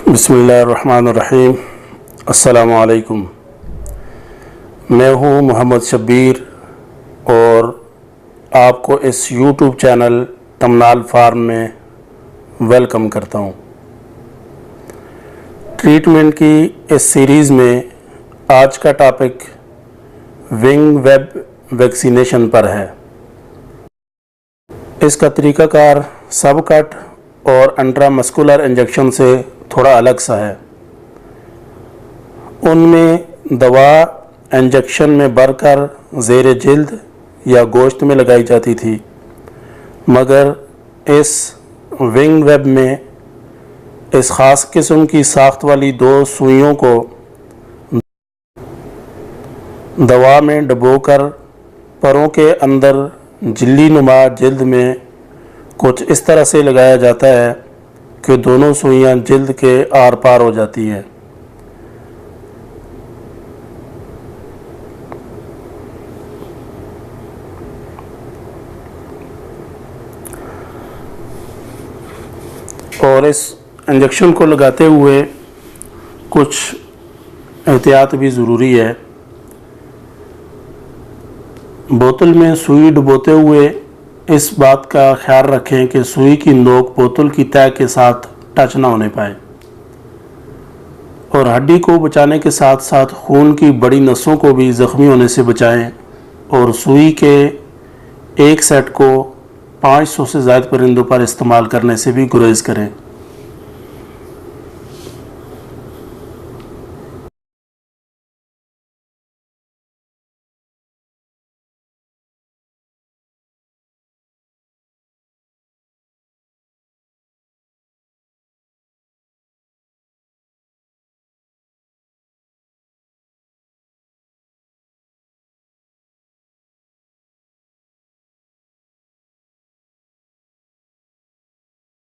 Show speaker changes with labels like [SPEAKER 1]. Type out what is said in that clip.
[SPEAKER 1] बिस्मिल्लाहिर्रहमानिर्रहीम। अस्सलामु अलैकुम। मैं हूँ मोहम्मद शब्बीर और आपको इस यूट्यूब चैनल तमनाल फार्म में वेलकम करता हूँ। ट्रीटमेंट की इस सीरीज़ में आज का टॉपिक विंग वेब वैक्सीनेशन पर है। इसका तरीक़ाकार सब कट और इंट्रामस्कुलर इंजेक्शन से थोड़ा अलग सा है। उनमें दवा इंजेक्शन में भरकर ज़ेरे जिल्द या गोश्त में लगाई जाती थी, मगर इस विंग वेब में इस ख़ास किस्म की साख्त वाली दो सुइयों को दवा में डुबोकर परों के अंदर झिल्ली नुमा जिल्द में कुछ इस तरह से लगाया जाता है कि दोनों सुइयां जिल्द के आर पार हो जाती हैं। और इस इंजेक्शन को लगाते हुए कुछ एहतियात भी ज़रूरी है। बोतल में सुई डुबोते हुए इस बात का ख्याल रखें कि सुई की नोक बोतल की तह के साथ टच ना होने पाए, और हड्डी को बचाने के साथ साथ खून की बड़ी नसों को भी ज़ख्मी होने से बचाएं, और सुई के एक सेट को 500 से ज़्यादा परिंदों पर इस्तेमाल करने से भी गुरेज करें।